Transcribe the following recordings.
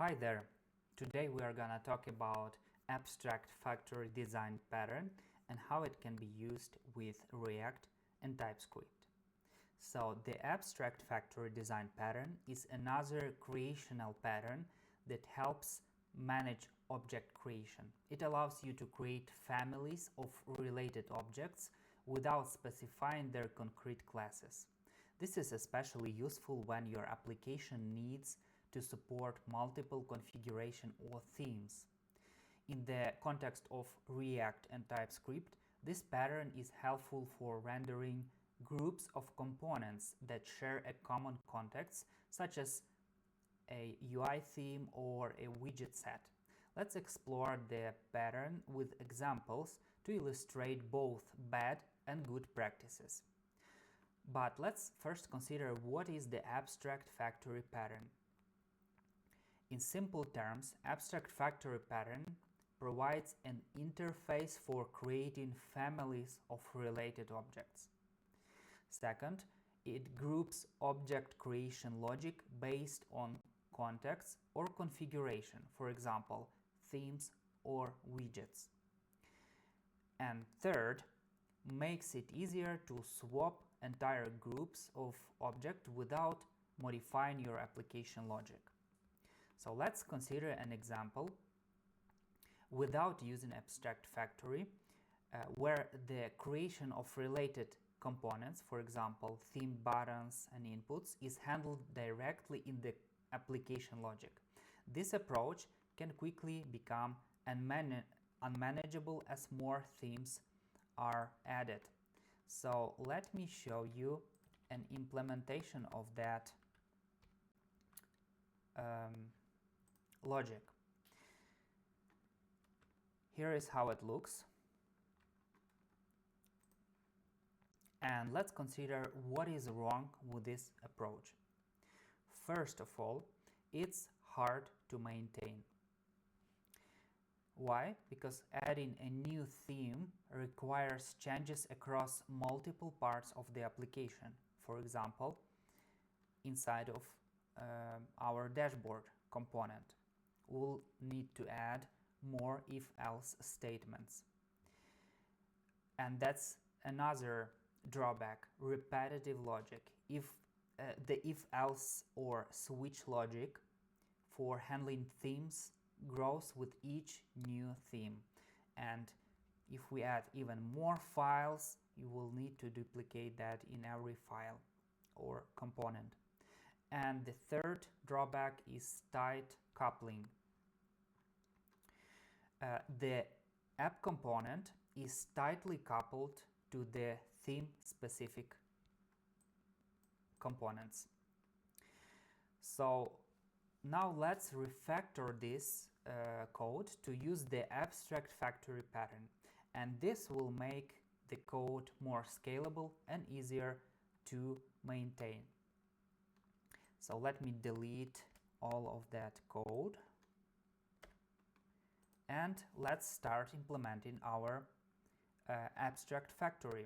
Hi there! Today we are gonna talk about abstract factory design pattern and how it can be used with React and TypeScript. So the abstract factory design pattern is another creational pattern that helps manage object creation. It allows you to create families of related objects without specifying their concrete classes. This is especially useful when your application needs to support multiple configuration or themes. In the context of React and TypeScript, this pattern is helpful for rendering groups of components that share a common context, such as a UI theme or a widget set. Let's explore the pattern with examples to illustrate both bad and good practices. But let's first consider what is the abstract factory pattern. In simple terms, abstract factory pattern provides an interface for creating families of related objects. Second, it groups object creation logic based on context or configuration, for example, themes or widgets. And third, makes it easier to swap entire groups of objects without modifying your application logic. So let's consider an example without using abstract factory, where the creation of related components, for example, theme buttons and inputs, is handled directly in the application logic. This approach can quickly become unmanageable as more themes are added. So let me show you an implementation of that logic. Here is how it looks. And let's consider what is wrong with this approach. First of all, it's hard to maintain. Why? Because adding a new theme requires changes across multiple parts of the application. For example, inside of our dashboard component, we'll need to add more if-else statements. And that's another drawback, repetitive logic. If the if-else or switch logic for handling themes grows with each new theme. And if we add even more files, you will need to duplicate that in every file or component. And the third drawback is tight coupling. The app component is tightly coupled to the theme-specific components. So now let's refactor this code to use the abstract factory pattern, and this will make the code more scalable and easier to maintain. So let me delete all of that code, and let's start implementing our abstract factory.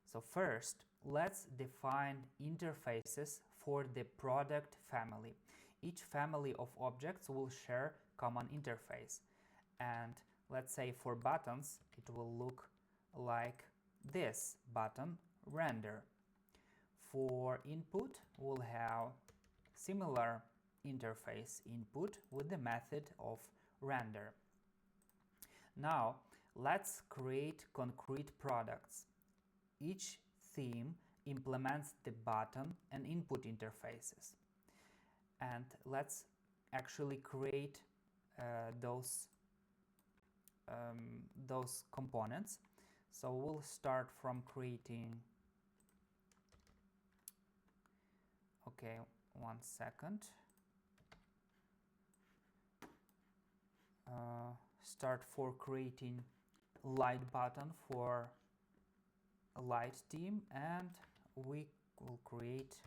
So first, let's define interfaces for the product family. Each family of objects will share common interface. And let's say for buttons, it will look like this button render. For input, we'll have similar interface input with the method of render. Now, let's create concrete products. Each theme implements the button and input interfaces. And let's actually create those components. So we'll start from creating. Okay, 1 second. Start for creating light button for a light theme, and we will create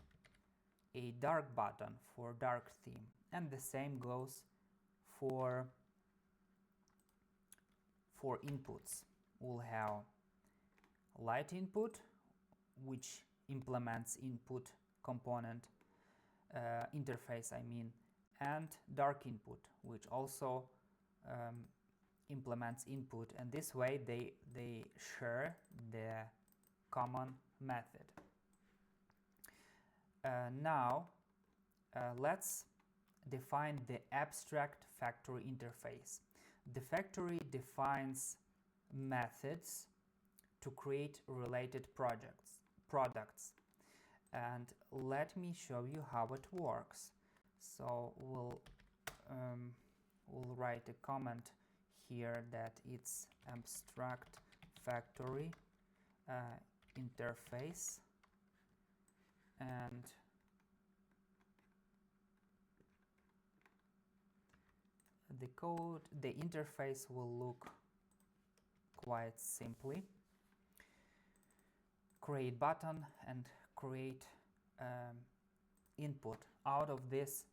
a dark button for dark theme, and the same goes for inputs. We'll have light input, which implements input component interface, and dark input, which also implements input, and this way they share the common method. Now let's define the abstract factory interface. The factory defines methods to create related products, and let me show you how it works. So we'll write a comment here that it's abstract factory interface, and the interface will look quite simply. Create button and create input. Out of this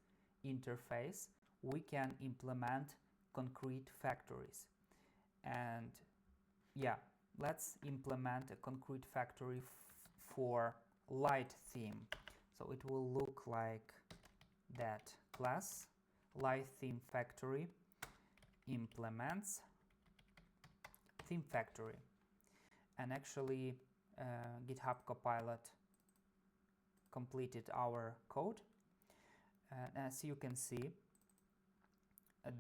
interface we can implement concrete factories, and yeah, let's implement a concrete factory for light theme. So it will look like that. Class light theme factory implements theme factory, and actually GitHub Copilot completed our code, and as you can see,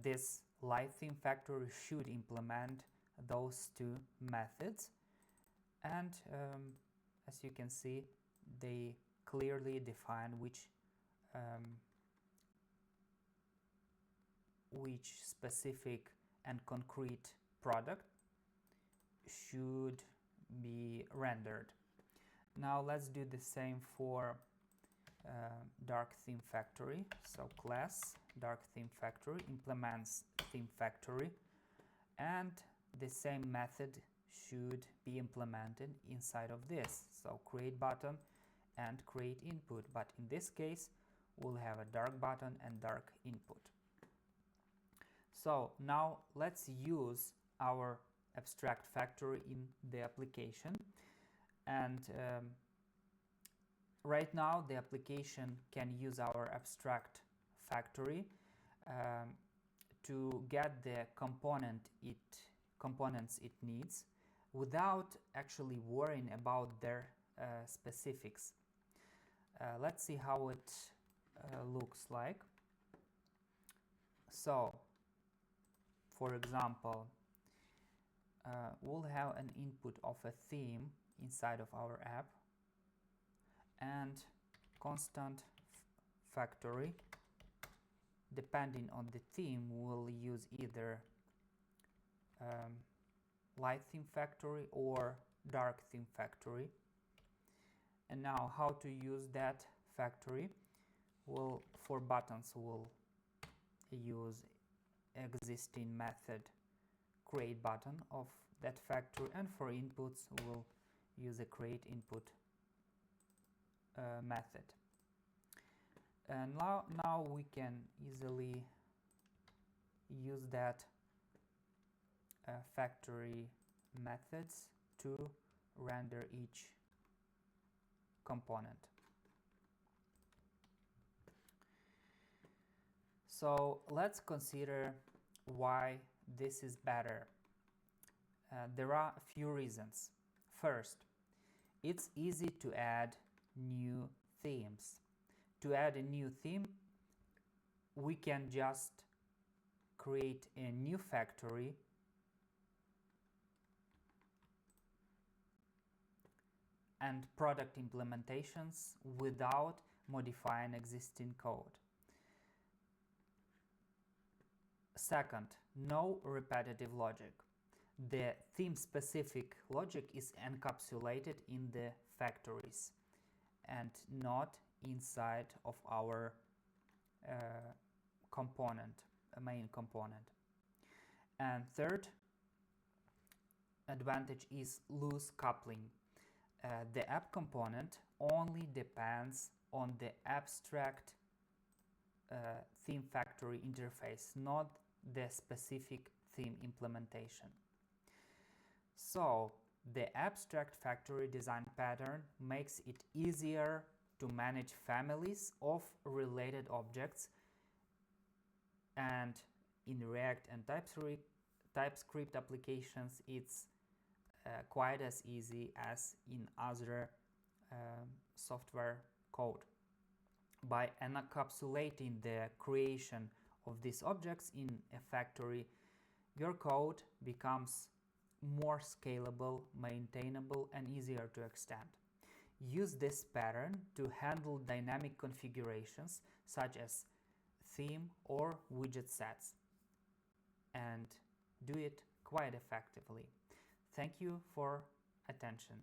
this light theme factory should implement those two methods, and as you can see, they clearly define which specific and concrete product should be rendered. Now let's do the same for dark theme factory. So class dark theme factory implements theme factory, and the same method should be implemented inside of this. So create button and create input, but in this case we'll have a dark button and dark input. So now let's use our abstract factory in the application, and right now the application can use our abstract factory to get the components it needs without actually worrying about their specifics. Let's see how it looks like. So for example, we'll have an input of a theme inside of our app, and constant factory. Depending on the theme, we'll use either light theme factory or dark theme factory. And now how to use that factory? Well, for buttons we'll use existing method create button of that factory, and for inputs we'll use a create input method. And now we can easily use that factory methods to render each component. So let's consider why this is better. There are a few reasons. First, it's easy to add new themes. To add a new theme, we can just create a new factory and product implementations without modifying existing code. Second, no repetitive logic. The theme-specific logic is encapsulated in the factories and not inside of our main component. And third advantage is loose coupling. The app component only depends on the abstract theme factory interface, not the specific theme implementation. So the abstract factory design pattern makes it easier to manage families of related objects And in React and TypeScript applications, it's quite as easy as in other software code. By encapsulating the creation of these objects in a factory, your code becomes more scalable, maintainable, and easier to extend. Use this pattern to handle dynamic configurations such as theme or widget sets, and do it quite effectively. Thank you for attention.